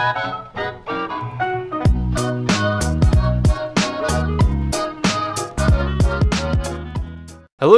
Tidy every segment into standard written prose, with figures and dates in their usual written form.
Hello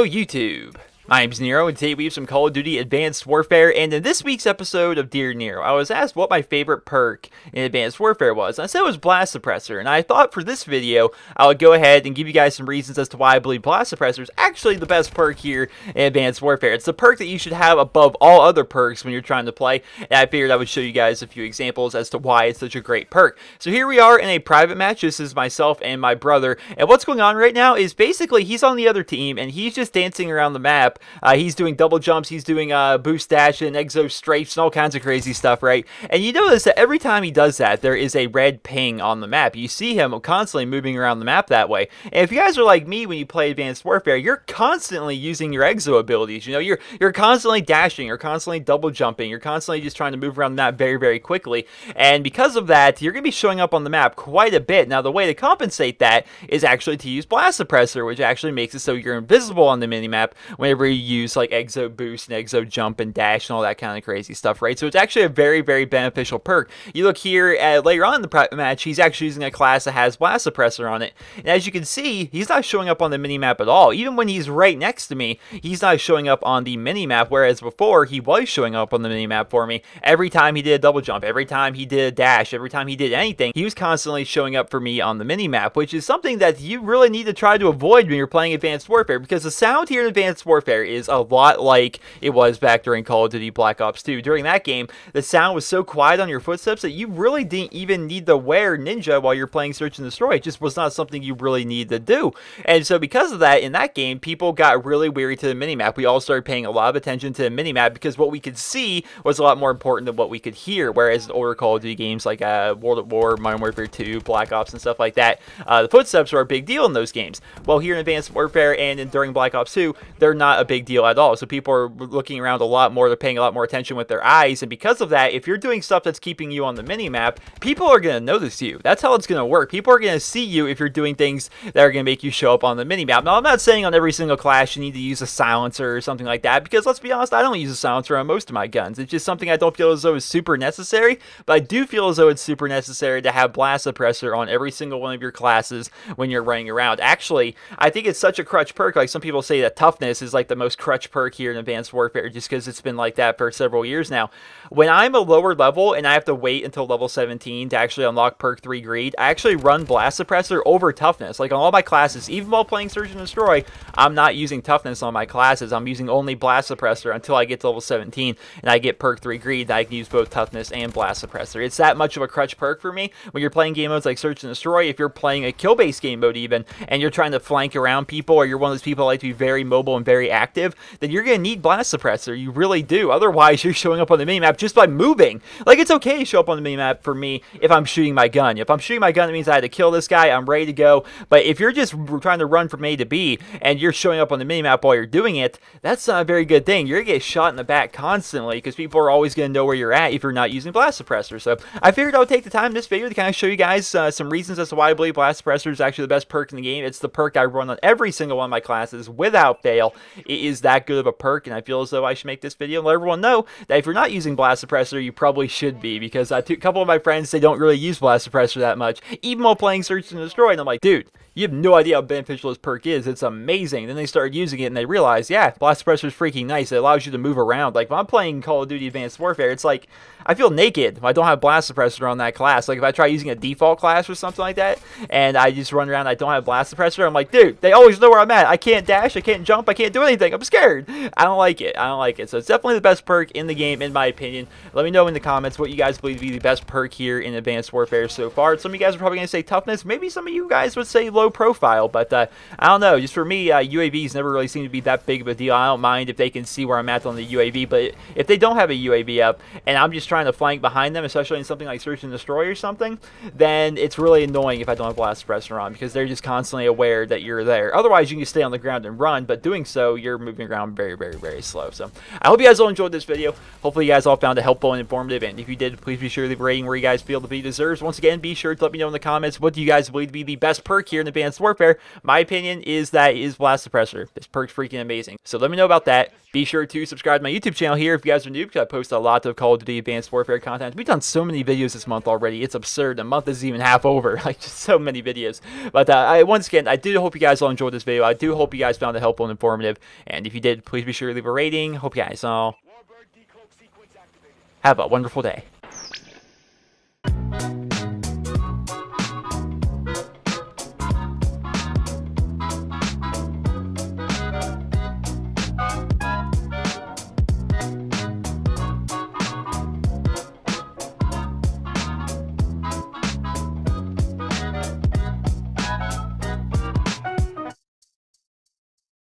YouTube, my name's Nero, and today we have some Call of Duty Advanced Warfare, and in this week's episode of Dear Nero, I was asked what my favorite perk in Advanced Warfare was, and I said it was Blast Suppressor, and I thought for this video, I would go ahead and give you guys some reasons as to why I believe Blast Suppressor is actually the best perk here in Advanced Warfare. It's the perk that you should have above all other perks when you're trying to play, and I figured I would show you guys a few examples as to why it's such a great perk. So here we are in a private match. This is myself and my brother, and what's going on right now is basically he's on the other team, and he's just dancing around the map. He's doing double jumps, he's doing boost dash and exo strafes and all kinds of crazy stuff, right? And you notice that every time he does that, there is a red ping on the map. You see him constantly moving around the map that way. And if you guys are like me when you play Advanced Warfare, you're constantly using your exo abilities. You know, you're constantly dashing, you're constantly double jumping, you're constantly just trying to move around the map very, very quickly. And because of that, you're going to be showing up on the map quite a bit. Now, the way to compensate that is actually to use Blast Suppressor, which actually makes it so you're invisible on the minimap whenever you use like exo boost and exo jump and dash and all that kind of crazy stuff, right? So it's actually a very, very beneficial perk. You look here later on in the match, he's actually using a class that has Blast Suppressor on it, and as you can see, he's not showing up on the minimap at all. Even when he's right next to me, he's not showing up on the minimap, whereas before he was showing up on the minimap for me. Every time he did a double jump, every time he did a dash, every time he did anything, he was constantly showing up for me on the minimap, which is something that you really need to try to avoid when you're playing Advanced Warfare, because the sound here in Advanced Warfare is a lot like it was back during Call of Duty Black Ops 2. During that game, the sound was so quiet on your footsteps that you really didn't even need to wear Ninja while you're playing Search and Destroy. It just was not something you really need to do. And so because of that, in that game, people got really weary to the minimap. We all started paying a lot of attention to the minimap because what we could see was a lot more important than what we could hear, whereas in older Call of Duty games like World at War, Modern Warfare 2, Black Ops, and stuff like that, the footsteps were a big deal in those games. Well, here in Advanced Warfare and during Black Ops 2, they're not a big deal at all. So people are looking around a lot more, they're paying a lot more attention with their eyes, and because of that, if you're doing stuff that's keeping you on the minimap, people are going to notice you. That's how it's going to work. People are going to see you if you're doing things that are going to make you show up on the minimap. Now, I'm not saying on every single class you need to use a silencer or something like that, because let's be honest, I don't use a silencer on most of my guns. It's just something I don't feel as though is super necessary, but I do feel as though it's super necessary to have Blast Suppressor on every single one of your classes when you're running around. Actually, I think it's such a crutch perk. Like some people say that toughness is like the most crutch perk here in Advanced Warfare, just because it's been like that for several years now. When I'm a lower level and I have to wait until level 17 to actually unlock perk 3 greed, I actually run Blast Suppressor over toughness. Like on all my classes, even while playing Search and Destroy, I'm not using toughness on my classes. I'm using only Blast Suppressor until I get to level 17 and I get perk 3 greed, and I can use both toughness and Blast Suppressor. It's that much of a crutch perk for me. When you're playing game modes like Search and Destroy, if you're playing a kill-based game mode even, and you're trying to flank around people, or you're one of those people that like to be very mobile and very active, then you're going to need Blast Suppressor. You really do. Otherwise, you're showing up on the minimap just by moving. Like, it's okay to show up on the minimap for me if I'm shooting my gun. If I'm shooting my gun, it means I had to kill this guy. I'm ready to go. But if you're just trying to run from A to B and you're showing up on the minimap while you're doing it, that's not a very good thing. You're going to get shot in the back constantly because people are always going to know where you're at if you're not using Blast Suppressor. So I figured I would take the time in this video to kind of show you guys some reasons as to why I believe Blast Suppressor is actually the best perk in the game. It's the perk I run on every single one of my classes without fail. It is that good of a perk, and I feel as though I should make this video and let everyone know that if you're not using Blast Suppressor, you probably should be, because a couple of my friends, they don't really use Blast Suppressor that much, even while playing Search and Destroy, and I'm like, dude, you have no idea how beneficial this perk is. It's amazing. Then they started using it and they realized, yeah, Blast Suppressor is freaking nice. It allows you to move around. Like, when I'm playing Call of Duty Advanced Warfare, it's like, I feel naked if I don't have Blast Suppressor on that class. Like, if I try using a default class or something like that, and I just run around and I don't have Blast Suppressor, I'm like, dude, they always know where I'm at. I can't dash, I can't jump, I can't do anything. I'm scared. I don't like it. I don't like it. So it's definitely the best perk in the game, in my opinion. Let me know in the comments what you guys believe to be the best perk here in Advanced Warfare so far. Some of you guys are probably going to say toughness. Maybe some of you guys would say low profile, but I don't know. Just for me, UAVs never really seem to be that big of a deal. I don't mind if they can see where I'm at on the UAV, but if they don't have a UAV up and I'm just trying to flank behind them, especially in something like Search and Destroy or something, then it's really annoying if I don't have Blast Suppressor on, because they're just constantly aware that you're there. Otherwise, you can just stay on the ground and run, but doing so, you're moving around very, very, very slow. So I hope you guys all enjoyed this video. Hopefully you guys all found it helpful and informative, and if you did, please be sure to leave a rating where you guys feel the video deserves. Once again, be sure to let me know in the comments, what do you guys believe to be the best perk here in Advanced Warfare, my opinion is that it is Blast Suppressor. This perk's freaking amazing. So let me know about that. Be sure to subscribe to my YouTube channel here if you guys are new, because I post a lot of Call of Duty Advanced Warfare content. We've done so many videos this month already. It's absurd. The month is even half over. Like, just so many videos. But once again, I do hope you guys all enjoyed this video. I do hope you guys found it helpful and informative. And if you did, please be sure to leave a rating. Hope you guys all have a wonderful day.